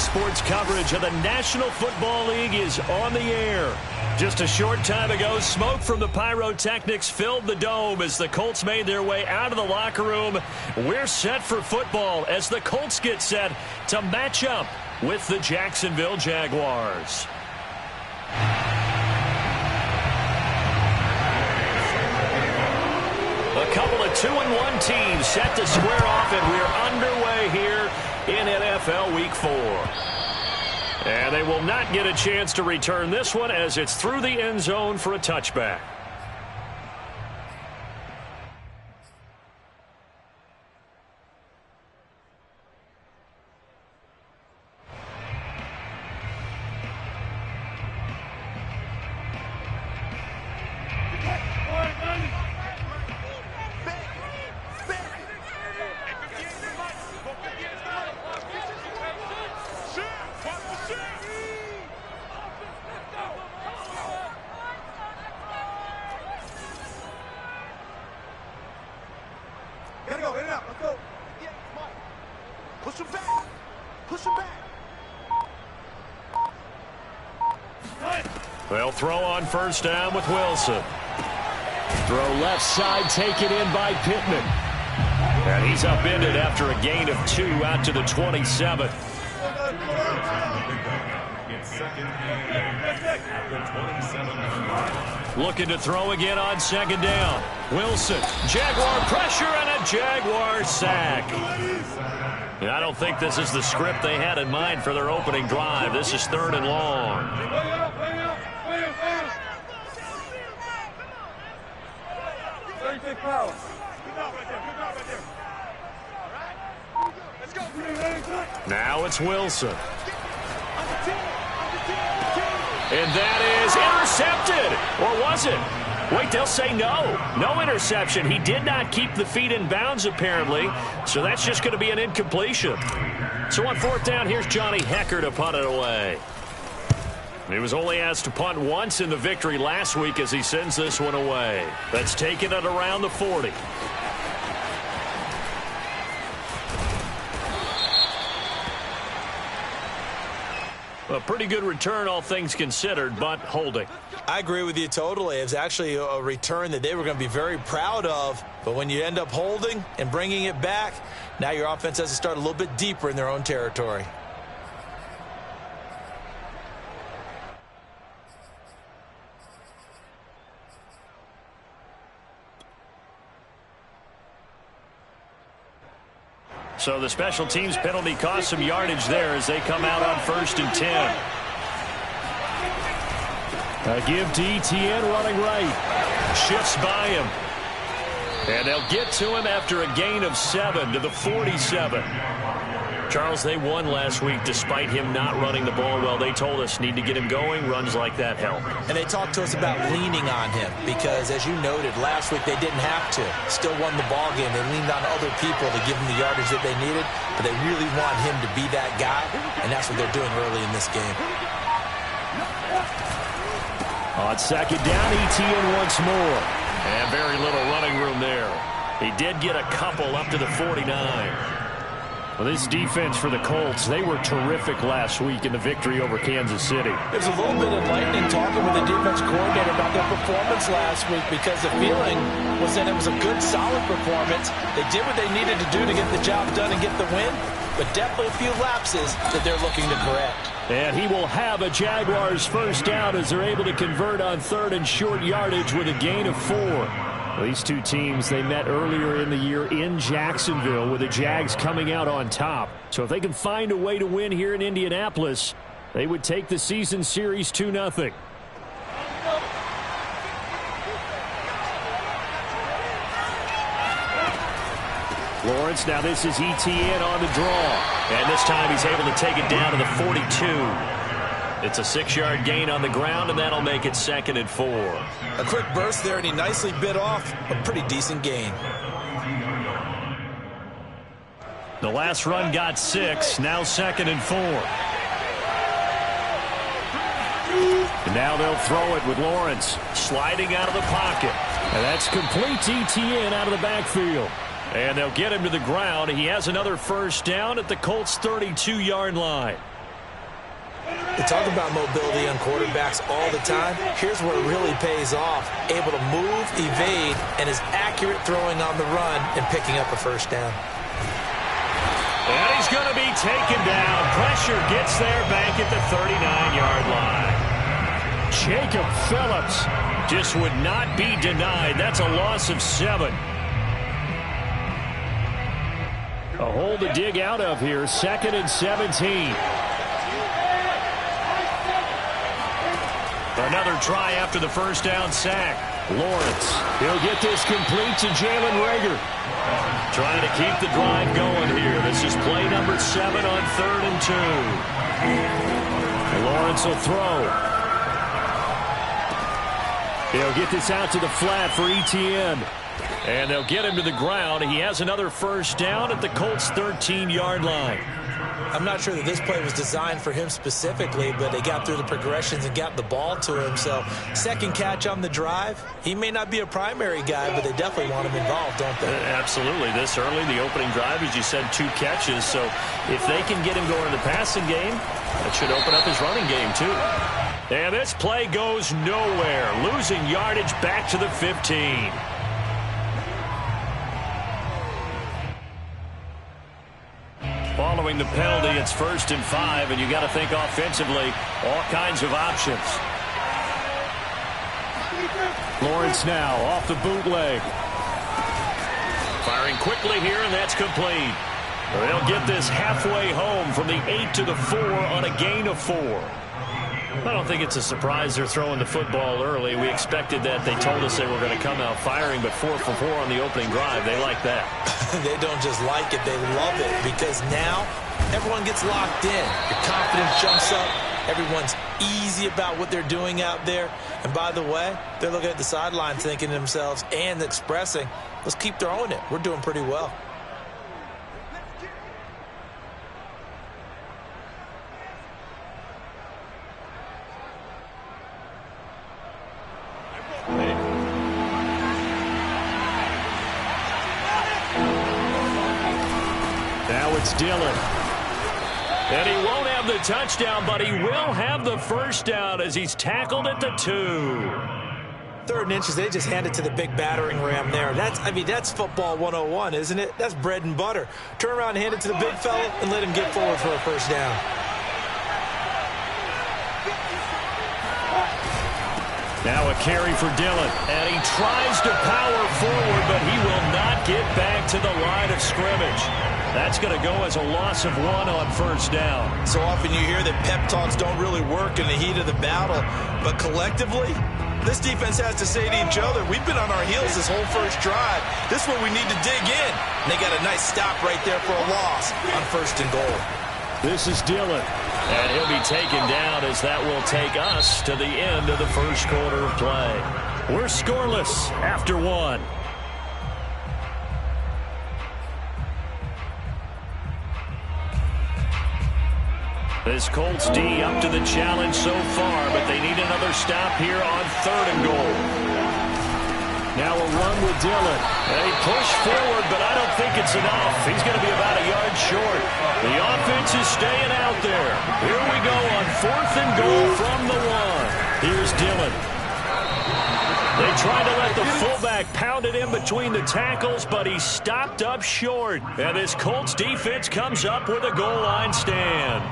Sports coverage of the National Football League is on the air. Just a short time ago, smoke from the pyrotechnics filled the dome as the Colts made their way out of the locker room. We're set for football as the Colts get set to match up with the Jacksonville Jaguars. A couple of 2-1 teams set to square off, and we're underway here in NFL Week 4. And they will not get a chance to return this one as it's through the end zone for a touchback. They'll throw on first down with Wilson. Throw left side, taken in by Pittman. And he's upended after a gain of 2 out to the 27. Looking to throw again on second down. Wilson, Jaguar pressure and a Jaguar sack. I don't think this is the script they had in mind for their opening drive. This is 3rd and long. Now it's Wilson. And that is intercepted. Or was it? Wait, they'll say no. No interception. He did not keep the feet in bounds, apparently. So that's just going to be an incompletion. So on 4th down, here's Johnny Hecker to punt it away. He was only asked to punt once in the victory last week as he sends this one away. That's taken at around the 40. A pretty good return, all things considered, but holding. I agree with you totally. It was actually a return that they were going to be very proud of. But when you end up holding and bringing it back, now your offense has to start a little bit deeper in their own territory. So the special teams penalty cost some yardage there as they come out on 1st and 10. A give to Etienne running right. Shifts by him. And they'll get to him after a gain of 7 to the 47. Charles, they won last week despite him not running the ball well. They told us need to get him going. Runs like that help. And they talked to us about leaning on him because, as you noted, last week they didn't have to. Still won the ball game. They leaned on other people to give them the yardage that they needed, but they really want him to be that guy, and that's what they're doing early in this game. On 2nd down, Etienne once more. And very little running room there. He did get a couple up to the 49. Well, this defense for the Colts, they were terrific last week in the victory over Kansas City. It was a little bit enlightening talking with the defense coordinator about their performance last week because the feeling was that it was a good, solid performance. They did what they needed to do to get the job done and get the win, but definitely a few lapses that they're looking to correct. And he will have a Jaguars first down as they're able to convert on 3rd and short yardage with a gain of 4. These two teams, they met earlier in the year in Jacksonville with the Jags coming out on top. So if they can find a way to win here in Indianapolis, they would take the season series 2-0. Lawrence, now this is Etienne on the draw. And this time he's able to take it down to the 42. It's a 6-yard gain on the ground, and that'll make it 2nd and 4. A quick burst there, and he nicely bit off a pretty decent gain. The last run got 6, now 2nd and 4. And now they'll throw it with Lawrence sliding out of the pocket. And that's complete to Etienne out of the backfield. And they'll get him to the ground. He has another first down at the Colts' 32-yard line. We talk about mobility on quarterbacks all the time. Here's where it really pays off. Able to move, evade, and is accurate throwing on the run and picking up a first down. And he's going to be taken down. Pressure gets there back at the 39-yard line. Jacob Phillips just would not be denied. That's a loss of 7. A hole to dig out of here. 2nd and 17. Another try after the first down sack. Lawrence. He'll get this complete to Jalen Reagor. Trying to keep the drive going here. This is play number 7 on 3rd and 2. Lawrence will throw. He'll get this out to the flat for Etienne. And they'll get him to the ground. He has another first down at the Colts' 13-yard line. I'm not sure that this play was designed for him specifically, but they got through the progressions and got the ball to him. So, second catch on the drive. He may not be a primary guy, but they definitely want him involved, don't they? Absolutely. This early, the opening drive, as you said, 2 catches. So, if they can get him going in the passing game, that should open up his running game, too. And this play goes nowhere. Losing yardage back to the 15. Following the penalty, it's 1st and 5, and you got to think offensively, all kinds of options. Lawrence now off the bootleg. Firing quickly here, and that's complete. They'll get this halfway home from the 8 to the 4 on a gain of 4. I don't think it's a surprise they're throwing the football early. We expected that. They told us they were going to come out firing, but 4 for 4 on the opening drive. They like that. They don't just like it, they love it, because now everyone gets locked in. Your confidence jumps up. Everyone's easy about what they're doing out there. And by the way, they're looking at the sideline thinking to themselves and expressing, let's keep throwing it. We're doing pretty well. Now it's Dillon. And he won't have the touchdown, but he will have the first down as he's tackled at the 2. 3rd and inches, they just hand it to the big battering ram there. That's football 101, isn't it? That's bread and butter. Turn around and hand it to the big fella and let him get forward for a first down. Now a carry for Dillon, and he tries to power forward, but he will not get back to the line of scrimmage. That's going to go as a loss of 1 on first down. So often you hear that pep talks don't really work in the heat of the battle, but collectively, this defense has to say to each other, we've been on our heels this whole first drive. This is where we need to dig in. And they got a nice stop right there for a loss on 1st and goal. This is Dillon, and he'll be taken down as that will take us to the end of the first quarter of play. We're scoreless after 1. This Colts D up to the challenge so far, but they need another stop here on 3rd and goal. Now a run with Dillon. They push forward, but I don't think it's enough. He's going to be about a yard short. The offense is staying out there. Here we go on 4th and goal from the 1. Here's Dillon. They tried to let the fullback pound it in between the tackles, but he stopped up short. And this Colts defense comes up with a goal line stand.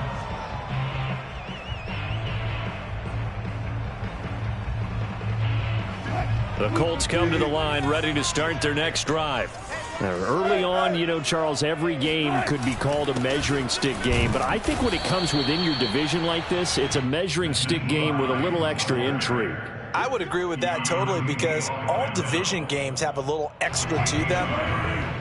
The Colts come to the line ready to start their next drive. Now, early on, you know, Charles, every game could be called a measuring stick game. But I think when it comes within your division like this, it's a measuring stick game with a little extra intrigue. I would agree with that totally, because all division games have a little extra to them.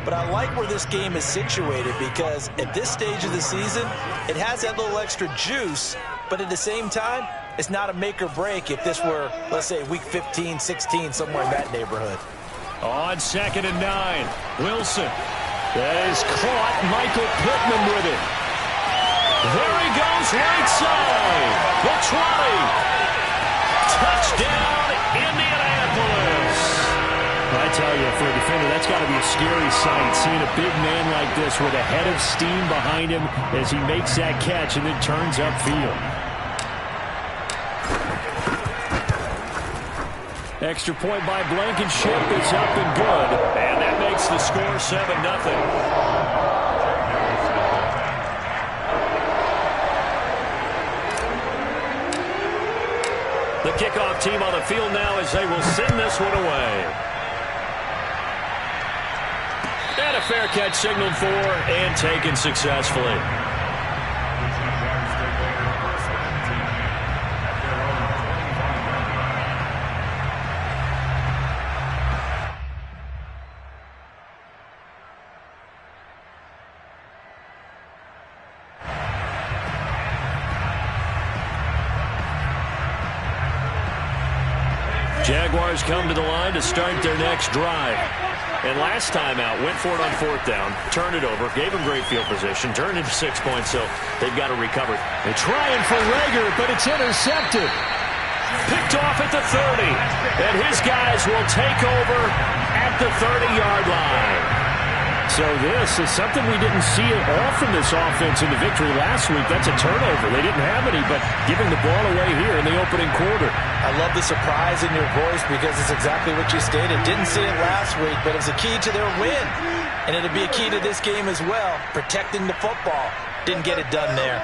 But I like where this game is situated, because at this stage of the season, it has that little extra juice. But at the same time, it's not a make or break if this were, let's say, week 15, 16, somewhere in that neighborhood. On 2nd and 9, Wilson has caught Michael Pittman with it. There he goes, right side. The 20. Touchdown, Indianapolis. I tell you, for a defender, that's got to be a scary sight, seeing a big man like this with a head of steam behind him as he makes that catch and then turns upfield. Extra point by Blankenship is up and good. And that makes the score 7-0. The kickoff team on the field now as they will send this one away. And a fair catch signaled for and taken successfully. Jaguars come to the line to start their next drive. And last time out, went for it on 4th down, turned it over, gave them great field position, turned into 6 points, so they've got to recover. They're trying for Rager, but it's intercepted. Picked off at the 30. And his guys will take over at the 30-yard line. So this is something we didn't see at all from this offense in the victory last week. That's a turnover. They didn't have any, but giving the ball away here in the opening quarter. I love the surprise in your voice because it's exactly what you stated. Didn't see it last week, but it was a key to their win. And it'll be a key to this game as well, protecting the football. Didn't get it done there.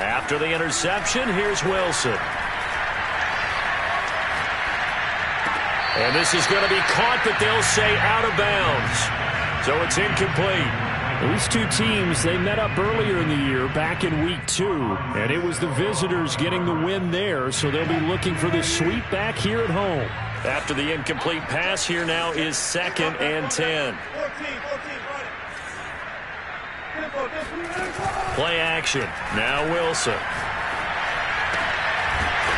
After the interception, here's Wilson. And this is going to be caught, but they'll say out of bounds. So it's incomplete. These two teams, they met up earlier in the year, back in week 2. And it was the visitors getting the win there, so they'll be looking for the sweep back here at home. After the incomplete pass, here now is 2nd and 10. Play action. Now Wilson.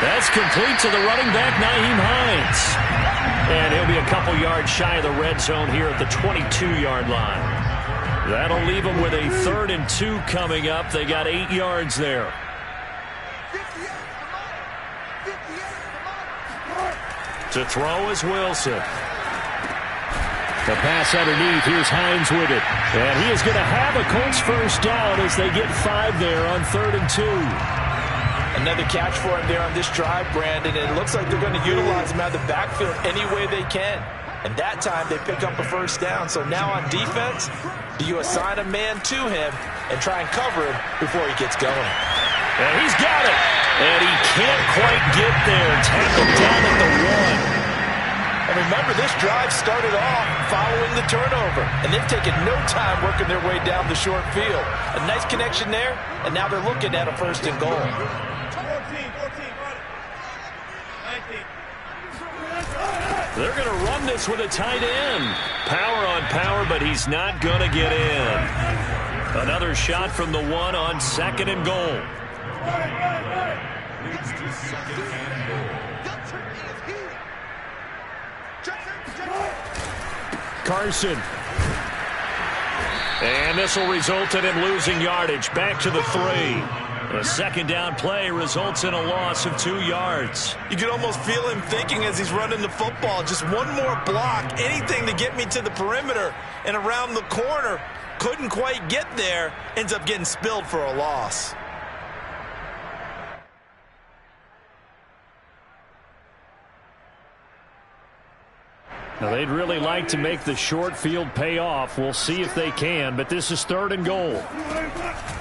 That's complete to the running back, Nyheim Hines. And he'll be a couple yards shy of the red zone here at the 22-yard line. That'll leave them with a 3rd and 2 coming up. They got 8 yards there. To throw is Wilson. The pass underneath. Here's Hines with it. And he is going to have a Colts first down as they get 5 there on 3rd and 2. Another catch for him there on this drive, Brandon. And it looks like they're going to utilize him out of the backfield any way they can. And that time they pick up a first down. So now on defense, do you assign a man to him and try and cover him before he gets going? And he's got it. And he can't quite get there. Tackled down at the 1. And remember, this drive started off following the turnover. And they've taken no time working their way down the short field. A nice connection there, and now they're looking at a 1st and goal. They're going to run this with a tight end. Power on power, but he's not going to get in. Another shot from the 1 on 2nd and goal. Carson. And this will result in him losing yardage. Back to the 3. A 2nd down play results in a loss of 2 yards. You can almost feel him thinking as he's running the football. Just one more block, anything to get me to the perimeter and around the corner. Couldn't quite get there. Ends up getting spilled for a loss. Now, they'd really like to make the short field pay off. We'll see if they can, but this is 3rd and goal.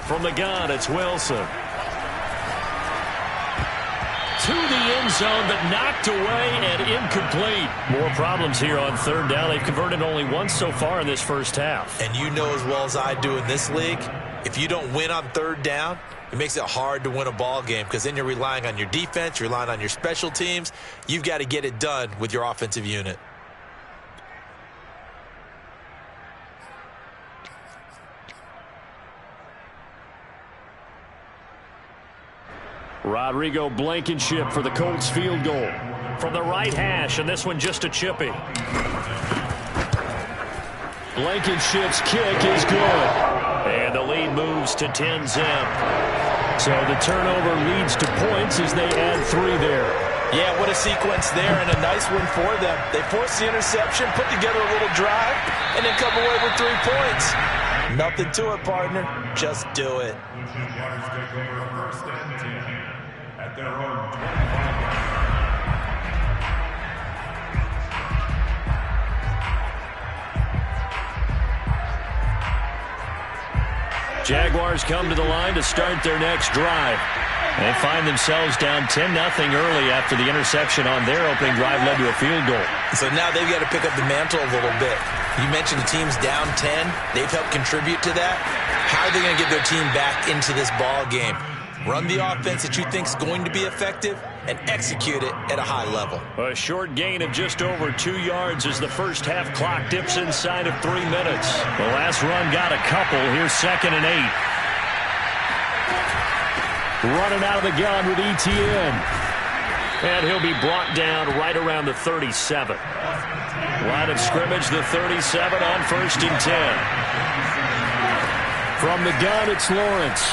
From the gun, it's Wilson. To the end zone, but knocked away and incomplete. More problems here on 3rd down. They've converted only once so far in this first half. And you know as well as I do in this league, if you don't win on 3rd down, it makes it hard to win a ball game because then you're relying on your defense, you're relying on your special teams. You've got to get it done with your offensive unit. Rodrigo Blankenship for the Colts field goal. From the right hash, and this one just a chippy. Blankenship's kick is good. And the lead moves to 10-zip. So the turnover leads to points as they add 3 there. Yeah, what a sequence there, and a nice one for them. They forced the interception, put together a little drive, and then come away with 3 points. Nothing to it, partner. Just do it. Jaguars come to the line to start their next drive. They find themselves down 10-0 early after the interception on their opening drive led to a field goal. So now they've got to pick up the mantle a little bit. You mentioned the team's down 10. They've helped contribute to that. How are they going to get their team back into this ball game? Run the offense that you think is going to be effective and execute it at a high level. A short gain of just over 2 yards as the first half clock dips inside of 3 minutes. The last run got a couple. Here's 2nd and 8. Running out of the gun with ETN. And he'll be brought down right around the 37. Line of scrimmage, the 37 on 1st and 10. From the gun, it's Lawrence.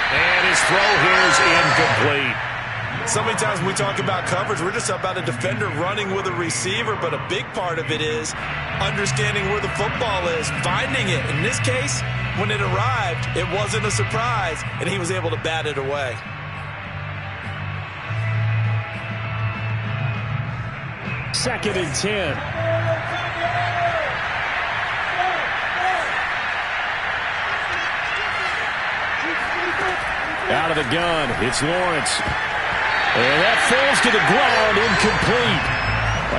And his throw here is incomplete. So many times when we talk about coverage, we're just about a defender running with a receiver, but a big part of it is understanding where the football is, finding it. In this case, when it arrived, it wasn't a surprise, and he was able to bat it away. Second and 10. Out of the gun, it's Lawrence. And that falls to the ground, incomplete.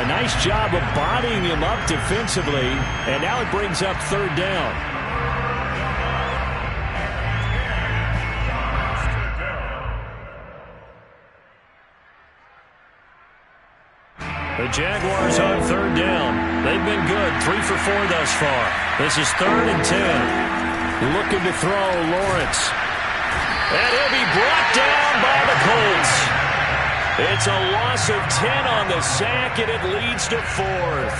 A nice job of bodying him up defensively, and now it brings up 3rd down. The Jaguars on 3rd down. They've been good, 3 for 4 thus far. This is 3rd and 10. Looking to throw, Lawrence. And he'll be brought down by the Colts. It's a loss of 10 on the sack, and it leads to 4th.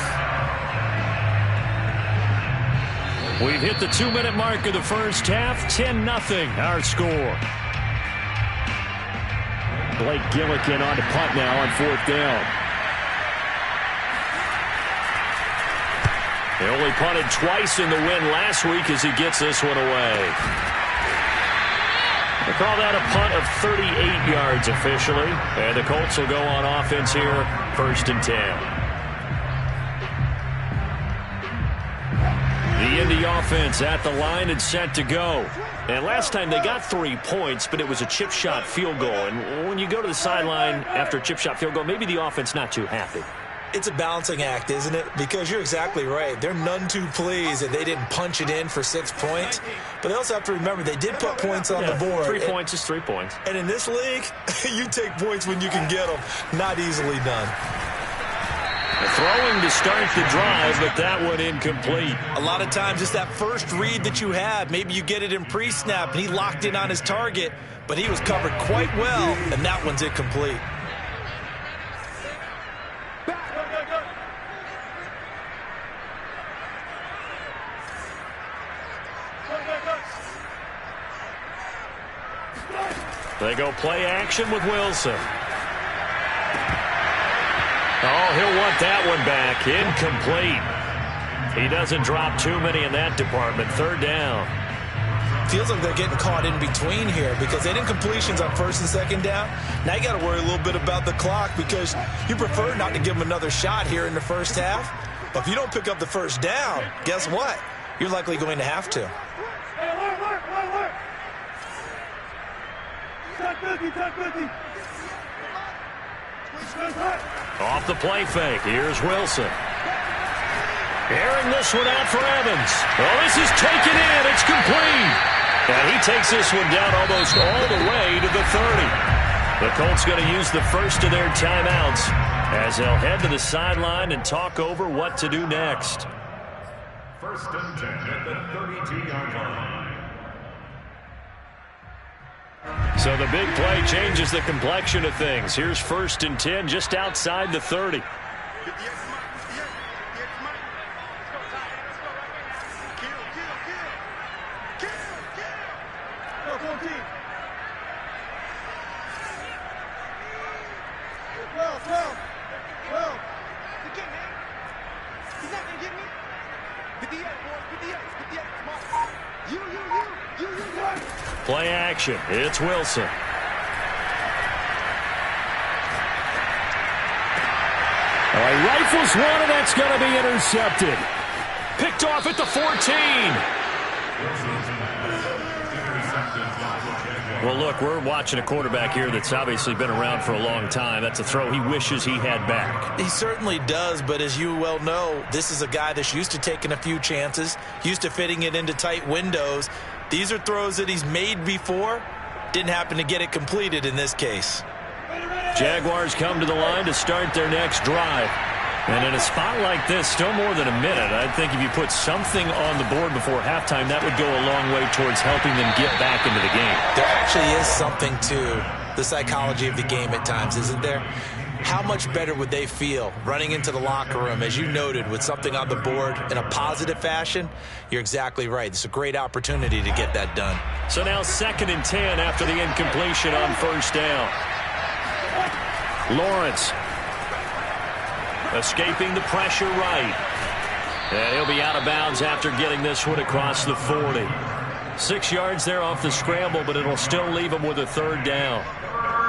We've hit the 2-minute mark of the first half. 10-0 our score. Blake Gillikin on to punt now on 4th down. He only punted twice in the win last week as he gets this one away. They call that a punt of 38 yards officially. And the Colts will go on offense here, 1st and 10. The Indy offense at the line and set to go. And last time they got 3 points, but it was a chip shot field goal. And when you go to the sideline after a chip shot field goal, maybe the offense not too happy. It's a balancing act, isn't it? Because you're exactly right. They're none too pleased that they didn't punch it in for 6 points. But they also have to remember they did put points on the board. 3 points is 3 points. And in this league, you take points when you can get them. Not easily done. Throwing to start the drive, but that one incomplete. A lot of times it's that first read that you have. Maybe you get it in pre-snap, and he locked in on his target, but he was covered quite well, and that one's incomplete. They go play action with Wilson. Oh, he'll want that one back. Incomplete. He doesn't drop too many in that department. 3rd down. Feels like they're getting caught in between here because they didn't completions on 1st and 2nd down. Now you got to worry a little bit about the clock because you prefer not to give them another shot here in the first half. But if you don't pick up the 1st down, guess what? You're likely going to have to. Off the play fake. Here's Wilson. Airing this one out for Evans. Oh, this is taken in. It's complete. And he takes this one down almost all the way to the 30. The Colts going to use the first of their timeouts as they'll head to the sideline and talk over what to do next. 1st and 10 at the 32-yard line. So the big play changes the complexion of things. Here's 1st and 10 just outside the 30. He's not going to get me. 58, boys, 58. Play action. It's Wilson. All right, rifles one, and that's going to be intercepted. Picked off at the 14. Well, look, we're watching a quarterback here that's obviously been around for a long time. That's a throw he wishes he had back. He certainly does, but as you well know, this is a guy that's used to taking a few chances, used to fitting it into tight windows. These are throws that he's made before. Didn't happen to get it completed in this case. Jaguars come to the line to start their next drive. And in a spot like this, still more than a minute, I think if you put something on the board before halftime, that would go a long way towards helping them get back into the game. There actually is something to the psychology of the game at times, isn't there? How much better would they feel running into the locker room, as you noted, with something on the board in a positive fashion? You're exactly right. It's a great opportunity to get that done. So now 2nd and 10 after the incompletion on first down. Lawrence escaping the pressure right. And he'll be out of bounds after getting this one across the 40. 6 yards there off the scramble, but it'll still leave him with a 3rd down.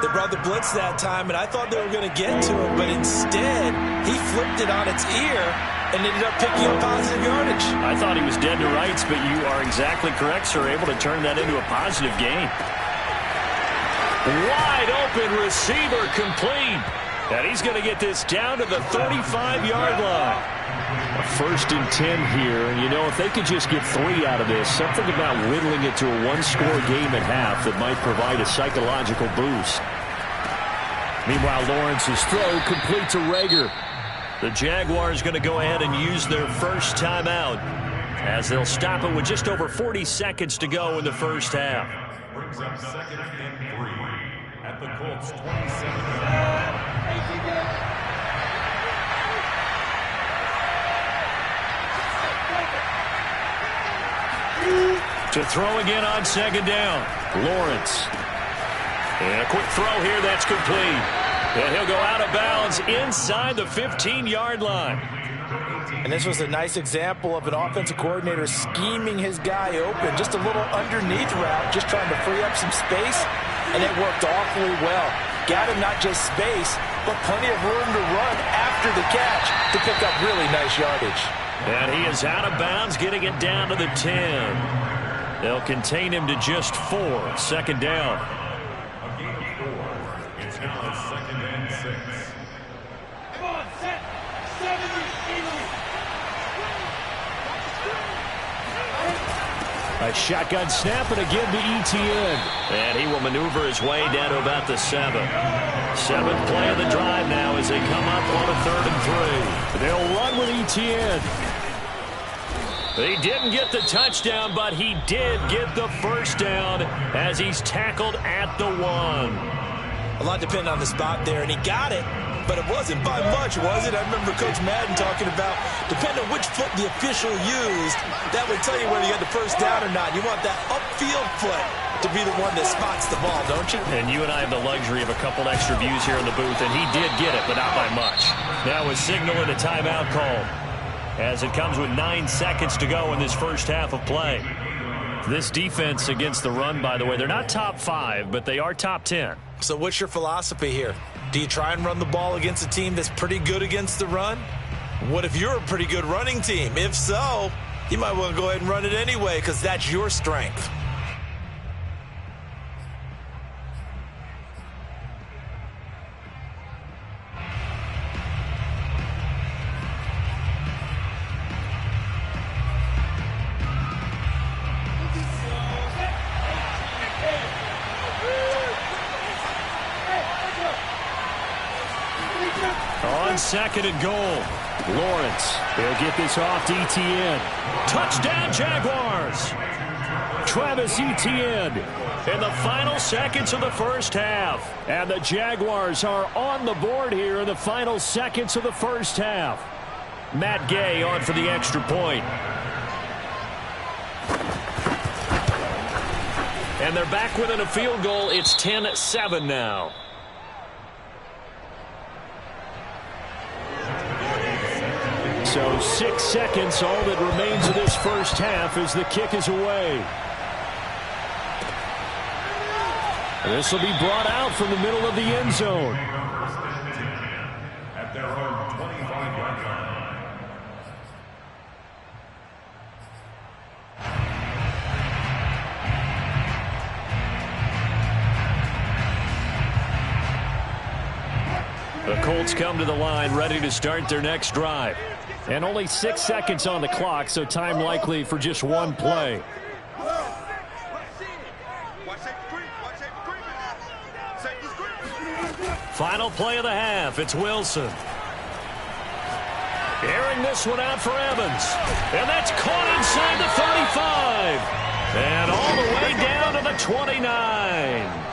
They brought the blitz that time, and I thought they were going to get to him, but instead he flipped it on its ear and ended up picking up positive yardage. I thought he was dead to rights, but you are exactly correct, sir. Able to turn that into a positive gain. Wide open receiver complete. And he's going to get this down to the 35-yard line. A 1st and 10 here, and you know, if they could just get 3 out of this, something about whittling it to a 1-score game at half that might provide a psychological boost. Meanwhile, Lawrence's throw complete to Rager. The Jaguars going to go ahead and use their first timeout as they'll stop it with just over 40 seconds to go in the first half. Brings up 2nd and 3 at the Colts 27. To throw again on 2nd down. Lawrence. And a quick throw here that's complete. And he'll go out of bounds inside the 15-yard line. And this was a nice example of an offensive coordinator scheming his guy open. Just a little underneath route, just trying to free up some space. And it worked awfully well. Got him not just space, but plenty of room to run after the catch to pick up really nice yardage. And he is out of bounds, getting it down to the 10. They'll contain him to just 4. 2nd down. A gain of 4. It's now 2nd and 6. Come on, set. 70. A shotgun snap, and again to Etienne. And he will maneuver his way down to about the 7. 7th play of the drive now as they come up on a 3rd and 3. They'll run with Etienne. He didn't get the touchdown, but he did get the first down as he's tackled at the 1. A lot depended on the spot there, and he got it, but it wasn't by much, was it? I remember Coach Madden talking about, depending on which foot the official used, that would tell you whether you had the first down or not. You want that upfield foot to be the one that spots the ball, don't you? And you and I have the luxury of a couple extra views here in the booth, and he did get it, but not by much. Now with signal and a timeout call, as it comes with 9 seconds to go in this first half of play. This defense against the run, by the way, they're not top 5, but they are top 10. So what's your philosophy here? Do you try and run the ball against a team that's pretty good against the run? What if you're a pretty good running team? If so, you might want to go ahead and run it anyway because that's your strength. On 2nd and goal, Lawrence. They'll get this off to Etienne. Touchdown, Jaguars! Travis Etienne In the final seconds of the first half. And the Jaguars are on the board here in the final seconds of the first half. Matt Gay on for the extra point. And they're back within a field goal. It's 10-7 now. So 6 seconds, all that remains of this first half as the kick is away. This will be brought out from the middle of the end zone. At their own 25-yard line. The Colts come to the line ready to start their next drive. And only 6 seconds on the clock, so time likely for just one play. Final play of the half. It's Wilson. Airing this one out for Evans. And that's caught inside the 35. And all the way down to the 29.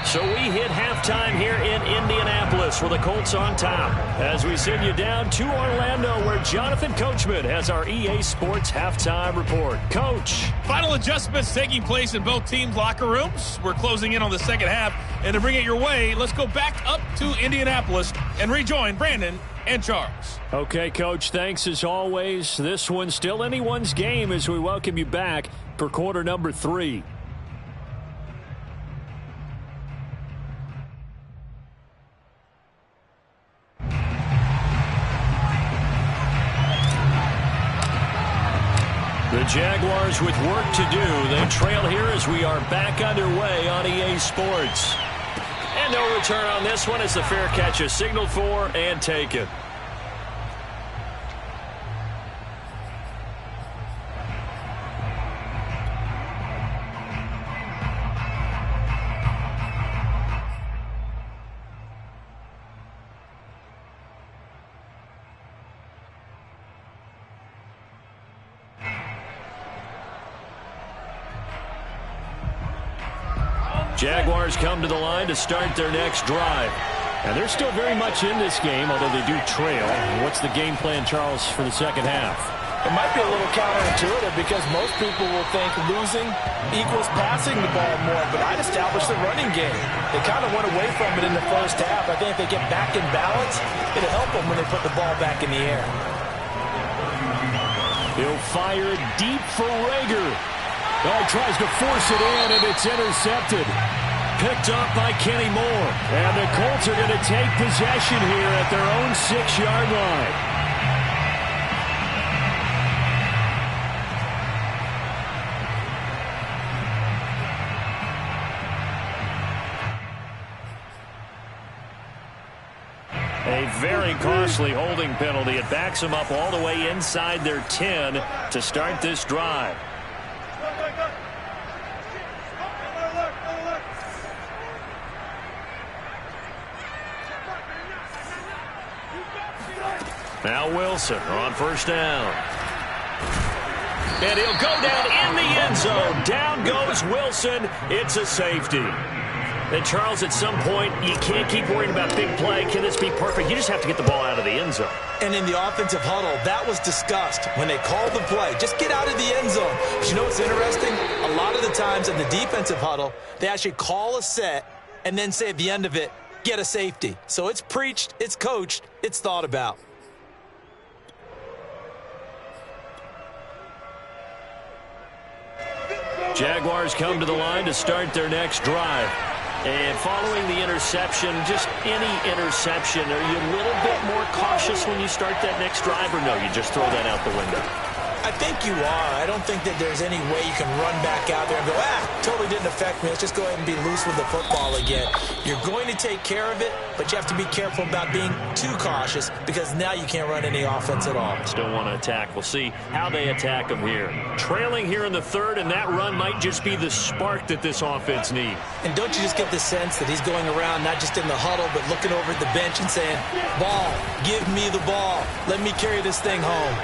So we hit halftime here in Indianapolis with the Colts on top. As we send you down to Orlando, where Jonathan Coachman has our EA Sports halftime report. Coach. Final adjustments taking place in both teams' locker rooms. We're closing in on the second half. And to bring it your way, let's go back up to Indianapolis and rejoin Brandon and Charles. Okay, Coach, thanks as always. This one's still anyone's game as we welcome you back for quarter number 3. The Jaguars with work to do. They trail here as we are back underway on EA Sports. And no return on this one as the fair catch is signaled for and taken. Jaguars come to the line to start their next drive. And they're still very much in this game, although they do trail. What's the game plan, Charles, for the second half? It might be a little counterintuitive because most people will think losing equals passing the ball more, but I'd establish the running game. They kind of went away from it in the first half. I think if they get back in balance, it'll help them when they put the ball back in the air. He'll fire deep for Rager. Oh, he tries to force it in, and it's intercepted. Picked up by Kenny Moore. And the Colts are going to take possession here at their own 6-yard line. A very costly holding penalty. It backs them up all the way inside their 10 to start this drive. Now Wilson on first down. And he'll go down in the end zone. Down goes Wilson. It's a safety. And Charles, at some point, you can't keep worrying about big play. Can this be perfect? You just have to get the ball out of the end zone. And in the offensive huddle, that was discussed when they called the play. Just get out of the end zone. But you know what's interesting? A lot of the times in the defensive huddle, they actually call a set and then say at the end of it, get a safety. So it's preached, it's coached, it's thought about. Jaguars come to the line to start their next drive. And following the interception, just any interception, are you a little bit more cautious when you start that next drive, or no, you just throw that out the window? I think you are. I don't think that there's any way you can run back out there and go, totally didn't affect me. Let's just go ahead and be loose with the football again. You're going to take care of it, but you have to be careful about being too cautious because now you can't run any offense at all. Still want to attack. We'll see how they attack them here. Trailing here in the third, and that run might just be the spark that this offense needs. And don't you just get the sense that he's going around not just in the huddle, but looking over at the bench and saying, ball, give me the ball. Let me carry this thing home.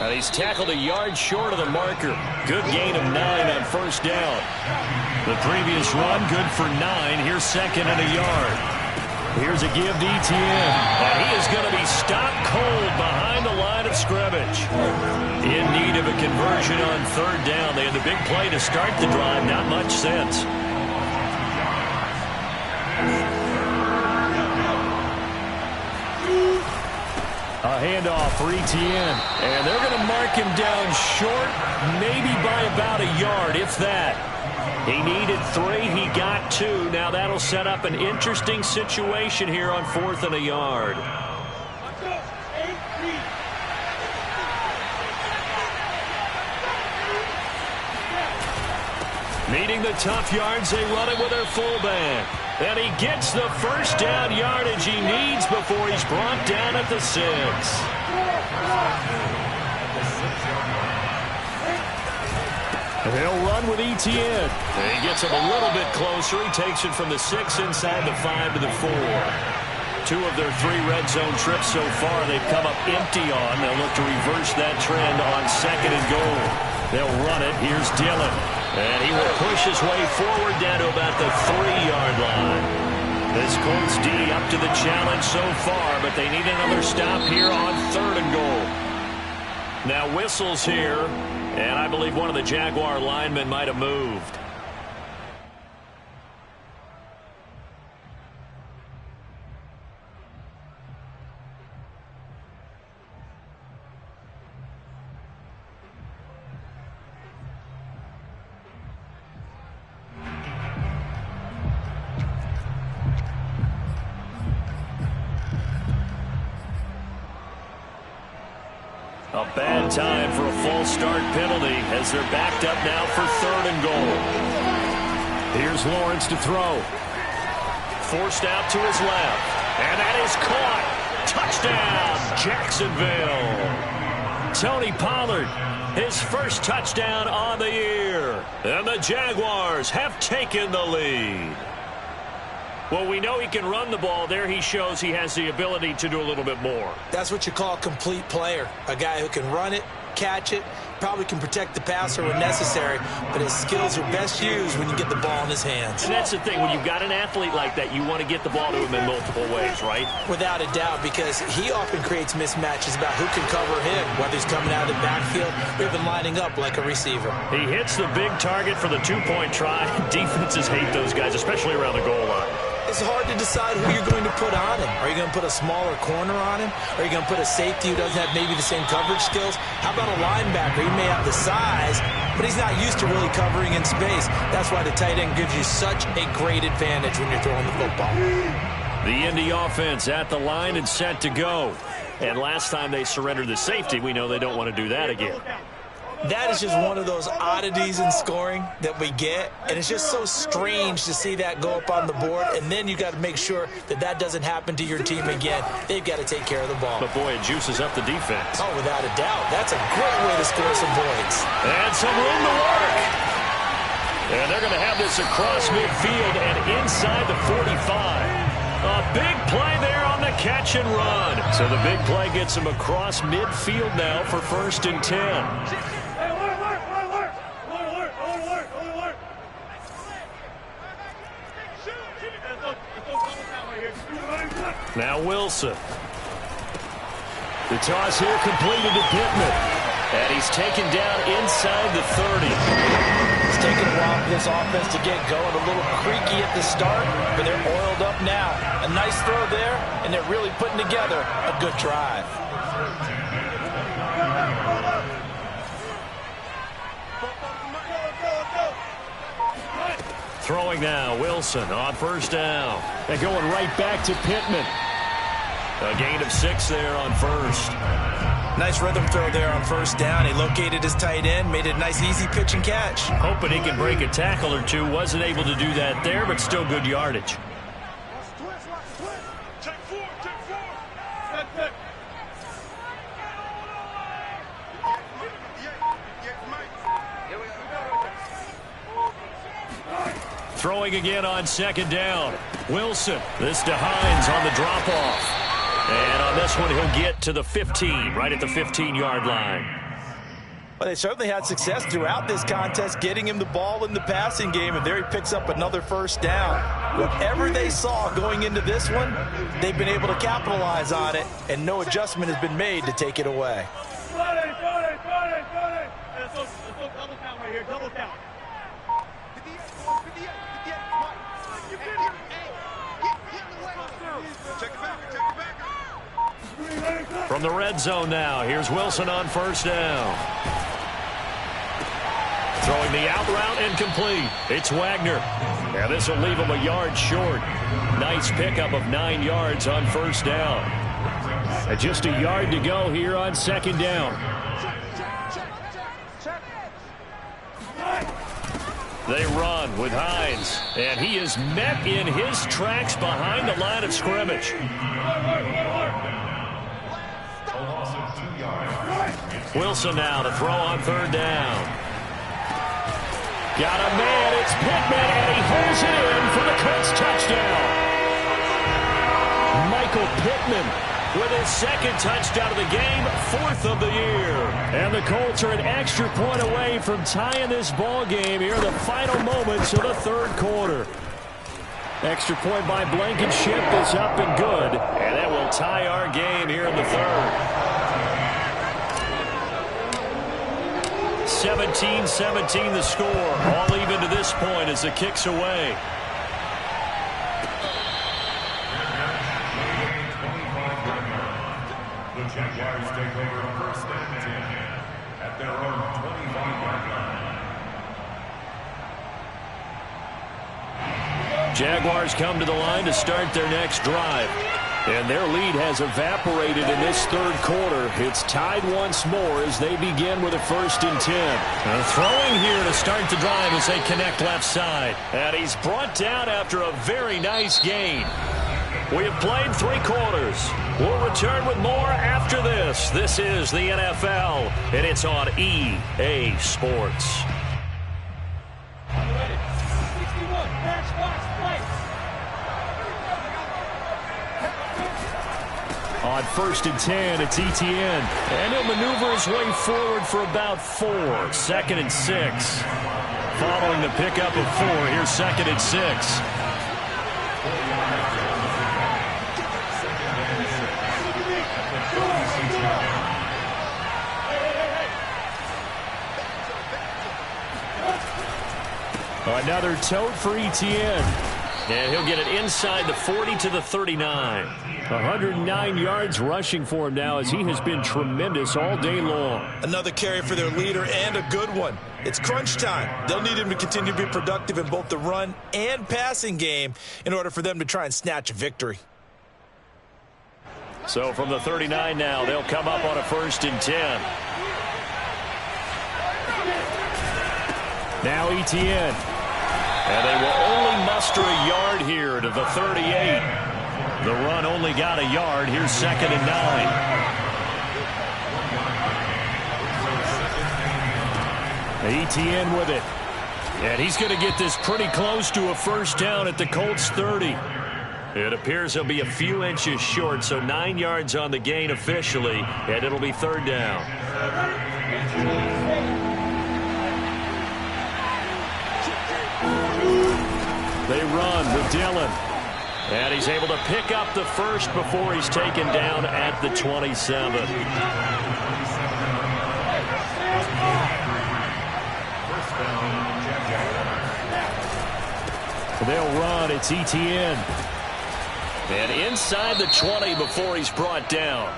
And he's tackled a yard short of the marker. Good gain of 9 on first down. The previous run, good for 9. Here's second and a yard. Here's a give to Etienne. And he is going to be stopped cold behind the line of scrimmage. In need of a conversion on third down. They had the big play to start the drive. Not much sense. A handoff for Etienne. And they're going to mark him down short, maybe by about a yard, if that. He needed 3. He got 2. Now that'll set up an interesting situation here on 4th and a yard. Needing the tough yards, they run it with their fullback. And he gets the first down yardage he needs before he's brought down at the 6. They'll run with Etienne. He gets him a little bit closer. He takes it from the 6 inside the 5 to the 4. 2 of their 3 red zone trips so far they've come up empty on. They'll look to reverse that trend on 2nd and goal. They'll run it. Here's Dillon. And he will push his way forward down to about the 3-yard line. This Colts D up to the challenge so far, but they need another stop here on 3rd and goal. Now whistles here, and I believe one of the Jaguar linemen might have moved. A bad time for a false start penalty as they're backed up now for 3rd and goal. Here's Lawrence to throw. Forced out to his left. And that is caught. Touchdown, Jacksonville. Tony Pollard, his first touchdown on the year. And the Jaguars have taken the lead. Well, we know he can run the ball. There he shows he has the ability to do a little bit more. That's what you call a complete player. A guy who can run it, catch it, probably can protect the passer when necessary, but his skills are best used when you get the ball in his hands. And that's the thing. When you've got an athlete like that, you want to get the ball to him in multiple ways, right? Without a doubt, because he often creates mismatches about who can cover him, whether he's coming out of the backfield or even lining up like a receiver. He hits the big target for the 2-point try. Defenses hate those guys, especially around the goal line. It's hard to decide who you're going to put on him. Are you going to put a smaller corner on him? Are you going to put a safety who doesn't have maybe the same coverage skills? How about a linebacker? He may have the size, but he's not used to really covering in space. That's why the tight end gives you such a great advantage when you're throwing the football. The Indy offense at the line and set to go. And last time they surrendered the safety, we know they don't want to do that again. That is just one of those oddities in scoring that we get, and it's just so strange to see that go up on the board, and then you got to make sure that that doesn't happen to your team again. They've got to take care of the ball. But, boy, it juices up the defense. Oh, without a doubt. That's a great way to score some points. And some room to work. And they're going to have this across midfield and inside the 45. A big play there on the catch and run. So the big play gets him across midfield now for 1st and 10. Now Wilson. The toss here completed to Pittman. And he's taken down inside the 30. It's taken a while for this offense to get going. A little creaky at the start, but they're oiled up now. A nice throw there, and they're really putting together a good drive. Throwing now, Wilson on 1st down. They're going right back to Pittman. A gain of 6 there on 1st. Nice rhythm throw there on 1st down. He located his tight end, made it a nice, easy pitch and catch. Hoping he can break a tackle or two. Wasn't able to do that there, but still good yardage. Throwing again on 2nd down. Wilson. This to Hines on the drop-off. And on this one, he'll get to the 15, right at the 15-yard line. Well, they certainly had success throughout this contest, getting him the ball in the passing game, and there he picks up another 1st down. Whatever they saw going into this one, they've been able to capitalize on it, and no adjustment has been made to take it away. Got it. Let's go double count right here, double count. Check it back. From the red zone now, here's Wilson on first down. Throwing the out route incomplete. It's Wagner. And this will leave him a yard short. Nice pickup of 9 yards on first down. And just a yard to go here on second down. They run with Hines. And he is met in his tracks behind the line of scrimmage. Wilson now to throw on third down. Got a man, it's Pittman, and he holds it in for the Colts touchdown. Michael Pittman with his second touchdown of the game, 4th of the year. And the Colts are an extra point away from tying this ball game here in the final moments of the third quarter. Extra point by Blankenship is up and good. And that will tie our game here in the third. 17-17 the score. All even to this point as the kick's away. The Jaguars take over first and 10 at their own 25-yard line. Jaguars come to the line to start their next drive. And their lead has evaporated in this third quarter. It's tied once more as they begin with a 1st and 10. And throwing here to start the drive as they connect left side. And he's brought down after a very nice gain. We have played 3 quarters. We'll return with more after this. This is the NFL, and it's on EA Sports. On 1st and 10, it's Etienne. And he'll maneuver his way forward for about 4. 2nd and 6. Following the pickup of 4, here's 2nd and 6. Another tote for Etienne. And he'll get it inside the 40 to the 39. 109 yards rushing for him now as he has been tremendous all day long. Another carry for their leader and a good one. It's crunch time. They'll need him to continue to be productive in both the run and passing game in order for them to try and snatch a victory. So from the 39 now, they'll come up on a 1st and 10. Now Etienne. And they will only muster a yard here to the 38. The run only got a yard. Here's 2nd and 9. Etienne with it. And he's going to get this pretty close to a 1st down at the Colts 30. It appears he'll be a few inches short, so 9 yards on the gain officially, and it'll be 3rd down. They run with Dillon. And he's able to pick up the 1st before he's taken down at the 27. They'll run. It's Etienne. And inside the 20 before he's brought down.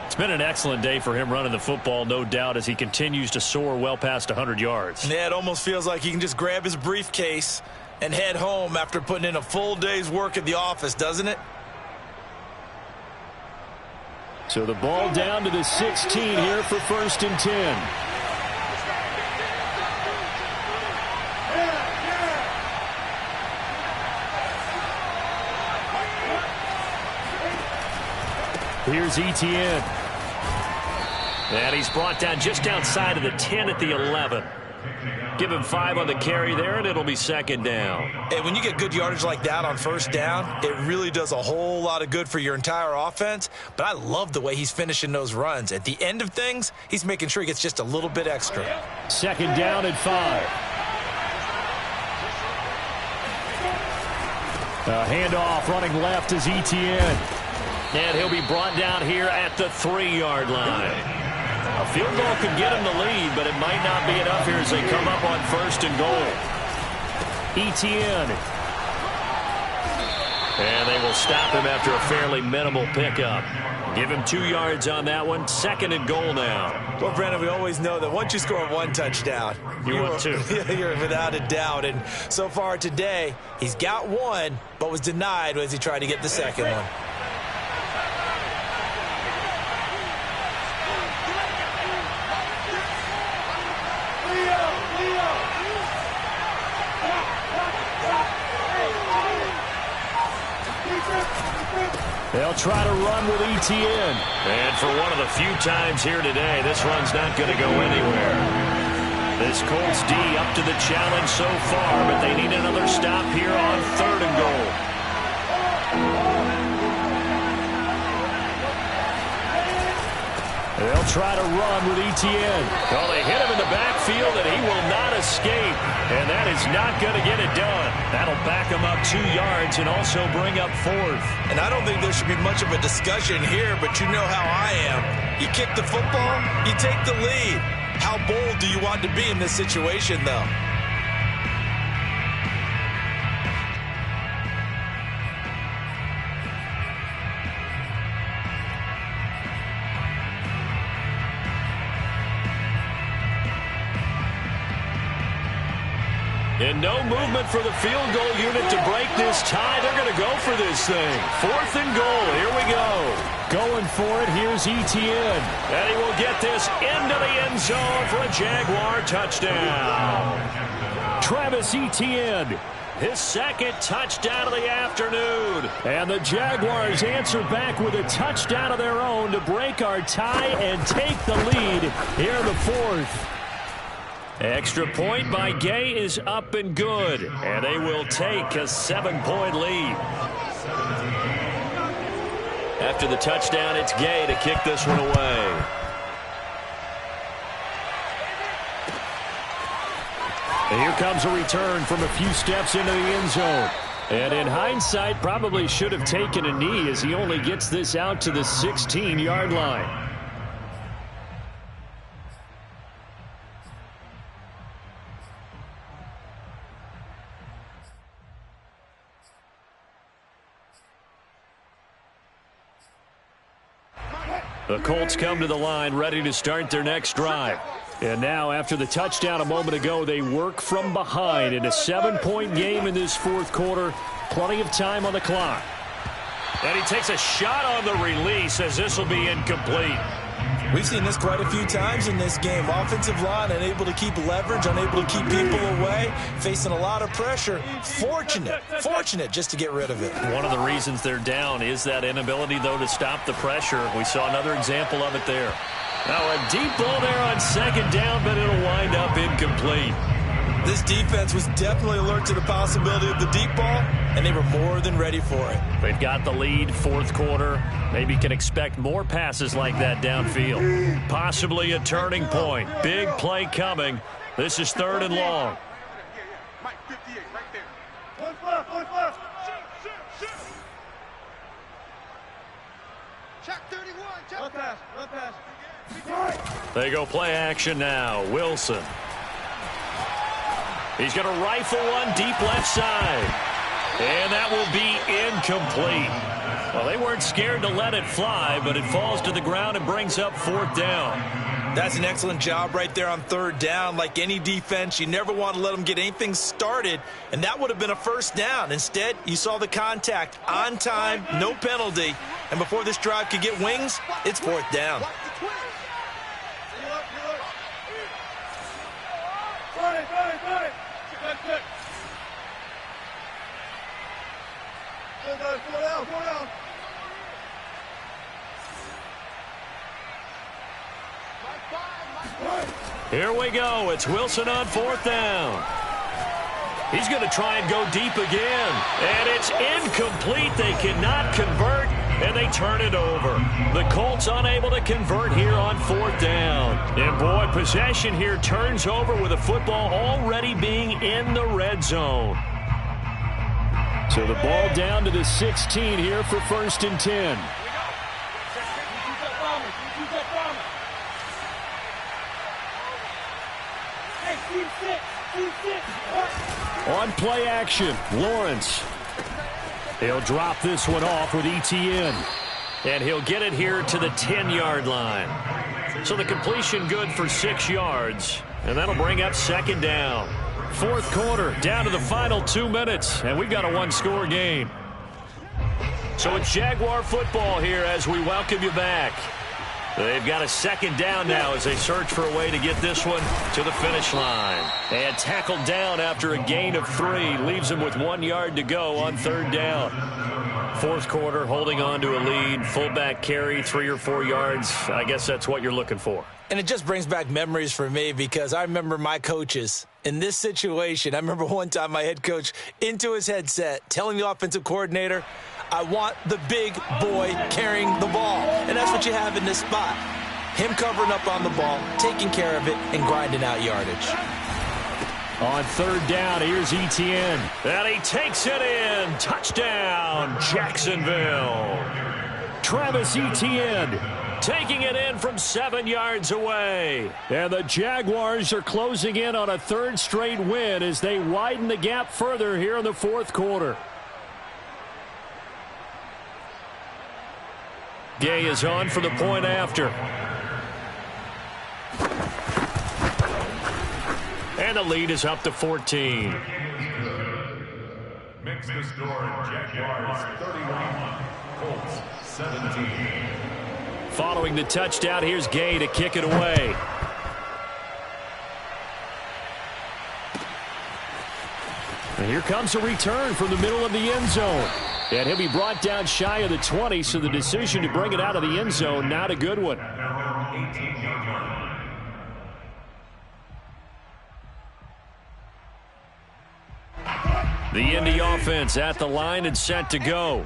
It's been an excellent day for him running the football, no doubt, as he continues to soar well past 100 yards. Yeah, it almost feels like he can just grab his briefcase and head home after putting in a full day's work at the office, doesn't it? So the ball down to the 16 here for 1st and 10. Here's Etienne. And he's brought down just outside of the 10 at the 11. Give him 5 on the carry there, and it'll be 2nd down. Hey, when you get good yardage like that on 1st down, it really does a whole lot of good for your entire offense. But I love the way he's finishing those runs. At the end of things, he's making sure he gets just a little bit extra. 2nd down at 5. A handoff running left is Etienne. And he'll be brought down here at the 3-yard line. A field goal could get him the lead, but it might not be enough here as they come up on 1st and goal. Etienne. And they will stop him after a fairly minimal pickup. Give him 2 yards on that one. 2nd and goal now. Well, Brandon, we always know that once you score 1 touchdown, you want 2. You're without a doubt. And so far today, he's got 1, but was denied as he tried to get the 2nd one. They'll try to run with ETN. And for one of the few times here today, this run's not going to go anywhere. This Colts D up to the challenge so far, but they need another stop here on 3rd and goal. They'll try to run with ETN. Well, they hit him in the backfield, and he will not escape. And that is not going to get it done. That'll back him up 2 yards and also bring up 4th. And I don't think there should be much of a discussion here, but you know how I am. You kick the football, you take the lead. How bold do you want to be in this situation, though? And no movement for the field goal unit to break this tie. They're going to go for this thing. 4th and goal. Here we go. Going for it. Here's ETN. And he will get this into the end zone for a Jaguar touchdown. Travis Etienne. His 2nd touchdown of the afternoon. And the Jaguars answer back with a touchdown of their own to break our tie and take the lead here in the 4th. Extra point by Gay is up and good. And they will take a 7-point lead. After the touchdown, it's Gay to kick this one away. And here comes a return from a few steps into the end zone. And in hindsight, probably should have taken a knee as he only gets this out to the 16-yard line. The Colts come to the line ready to start their next drive. And now, after the touchdown a moment ago, they work from behind in a 7-point game in this 4th quarter. Plenty of time on the clock. And he takes a shot on the release as this will be incomplete. We've seen this quite a few times in this game. Offensive line unable to keep leverage, unable to keep people away, facing a lot of pressure. Fortunate just to get rid of it. One of the reasons they're down is that inability, though, to stop the pressure. We saw another example of it there. Now a deep ball there on 2nd down, but it'll wind up incomplete. This defense was definitely alert to the possibility of the deep ball, and they were more than ready for it. They've got the lead, 4th quarter. Maybe can expect more passes like that downfield. Possibly a turning point. Big play coming. This is 3rd and long. Mike 58, right there. One left. Shoot. Check 31, check. Left pass. They go play action now. Wilson. He's going to rifle one deep left side. And that will be incomplete. Well, they weren't scared to let it fly, but it falls to the ground and brings up 4th down. That's an excellent job right there on 3rd down. Like any defense, you never want to let them get anything started, and that would have been a 1st down. Instead, you saw the contact on time, no penalty, and before this drive could get wings, it's 4th down. Go down. Here we go. It's Wilson on 4th down. He's going to try and go deep again. And it's incomplete. They cannot convert, and they turn it over. The Colts unable to convert here on 4th down. And, boy, possession here turns over with the football already being in the red zone. So the ball down to the 16 here for 1st and 10. On play action, Lawrence. He'll drop this one off with ETN. And he'll get it here to the 10-yard line. So the completion good for 6 yards. And that'll bring up second down. Fourth quarter, down to the final 2 minutes. And we've got a one-score game. So it's Jaguar football here as we welcome you back. They've got a second down now as they search for a way to get this one to the finish line. And tackled down after a gain of 3. Leaves him with 1 yard to go on third down. Fourth quarter, holding on to a lead. Fullback carry, 3 or 4 yards. I guess that's what you're looking for. And it just brings back memories for me because I remember my coaches in this situation. I remember one time my head coach into his headset telling the offensive coordinator, I want the big boy carrying the ball. And that's what you have in this spot. Him covering up on the ball, taking care of it, and grinding out yardage. On third down, here's Etienne. And he takes it in. Touchdown, Jacksonville. Travis Etienne taking it in from 7 yards away. And the Jaguars are closing in on a third straight win as they widen the gap further here in the fourth quarter. Gay is on for the point after. And the lead is up to 14. Makes the score Jaguars 31, Colts 17. Following the touchdown, here's Gay to kick it away. And here comes a return from the middle of the end zone. And he'll be brought down shy of the 20, so the decision to bring it out of the end zone, not a good one. The Indy offense at the line and set to go.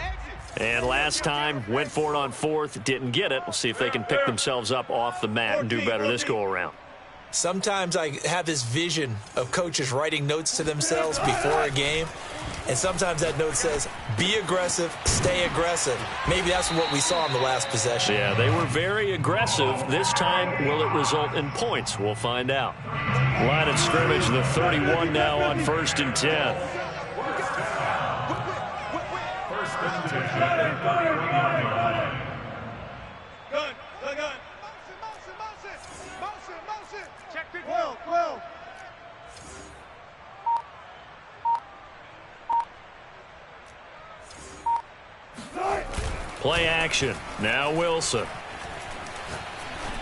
And last time, went for it on fourth, didn't get it. We'll see if they can pick themselves up off the mat and do better this go-around. Sometimes I have this vision of coaches writing notes to themselves before a game, and sometimes that note says, be aggressive, stay aggressive. Maybe that's what we saw in the last possession. Yeah, they were very aggressive. This time, will it result in points? We'll find out. Line of scrimmage, the 31 now on 1st and 10. Play action. Now Wilson.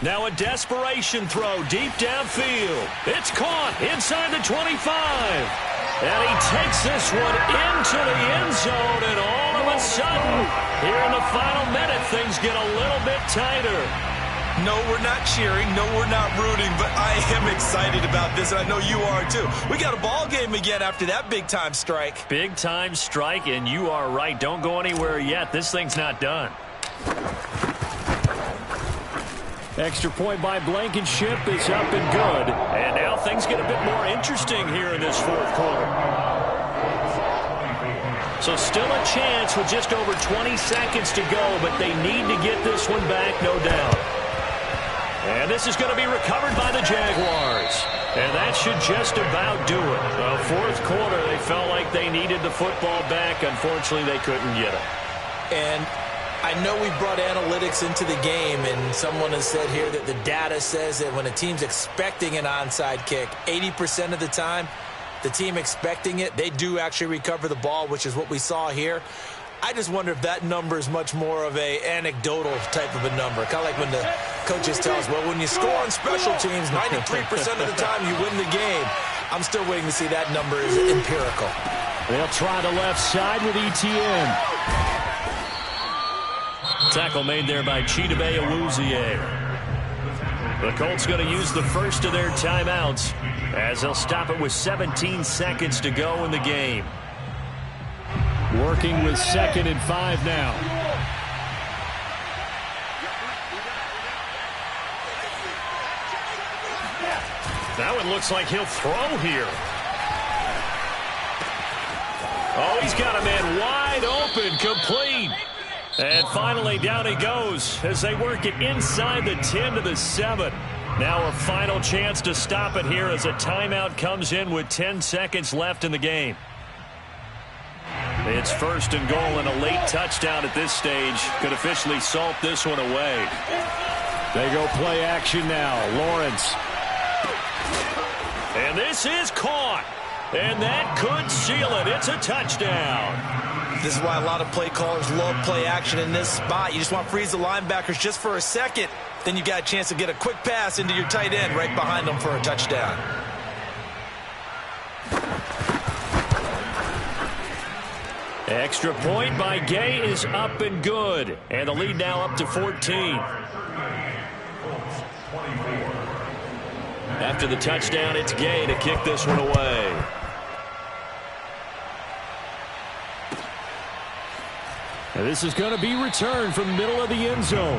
Now a desperation throw deep downfield. It's caught inside the 25. And he takes this one into the end zone. And all of a sudden, here in the final minute, things get a little bit tighter. No, we're not cheering. No, we're not rooting. But I am excited about this, and I know you are too. We got a ball game again after that big-time strike. Big-time strike, and you are right. Don't go anywhere yet. This thing's not done. Extra point by Blankenship is up and good. And now things get a bit more interesting here in this fourth quarter. So still a chance with just over 20 seconds to go, but they need to get this one back, no doubt. And this is going to be recovered by the Jaguars. And that should just about do it. The fourth quarter, they felt like they needed the football back. Unfortunately, they couldn't get it. And I know we brought analytics into the game, and someone has said here that the data says that when a team's expecting an onside kick, 80% of the time, the team expecting it, they do actually recover the ball, which is what we saw here. I just wonder if that number is much more of a anecdotal type of a number. Kind of like when the coaches tell us, well, when you score on special teams, 93% of the time you win the game. I'm still waiting to see that number is empirical. They'll try the left side with Etienne. Tackle made there by Chidobe Awuzie. The Colts going to use the first of their timeouts as they'll stop it with 17 seconds to go in the game. Working with 2nd and 5 now. That one looks like he'll throw here. Oh, he's got a man wide open, complete. And finally, down he goes as they work it inside the 10 to the 7. Now a final chance to stop it here as a timeout comes in with 10 seconds left in the game. It's 1st and goal, and a late touchdown at this stage could officially salt this one away. They go play action now. Lawrence. And this is caught. And that could seal it. It's a touchdown. This is why a lot of play callers love play action in this spot. You just want to freeze the linebackers just for a second. Then you got a chance to get a quick pass into your tight end right behind them for a touchdown. Extra point by Gay is up and good. And the lead now up to 14. After the touchdown, it's Gay to kick this one away. And this is going to be returned from the middle of the end zone.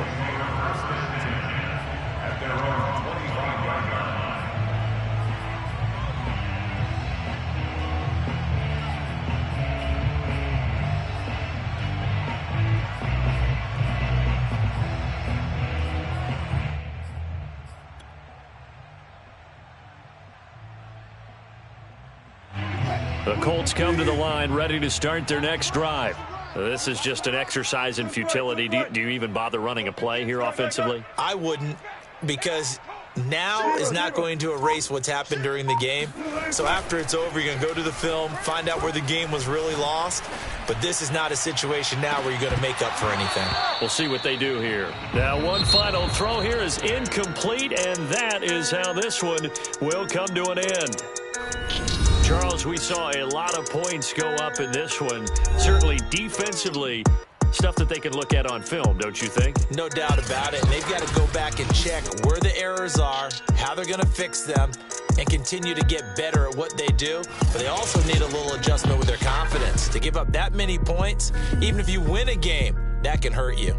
At their own 25-yard The Colts come to the line ready to start their next drive. This is just an exercise in futility. Do you even bother running a play here offensively? I wouldn't, because now is not going to erase what's happened during the game. So after it's over, you're going to go to the film, find out where the game was really lost. But this is not a situation now where you're going to make up for anything. We'll see what they do here. Now, one final throw here is incomplete, and that is how this one will come to an end. Charles, we saw a lot of points go up in this one. Certainly defensively, stuff that they can look at on film, don't you think? No doubt about it. And they've got to go back and check where the errors are, how they're going to fix them, and continue to get better at what they do. But they also need a little adjustment with their confidence. To give up that many points, even if you win a game, that can hurt you.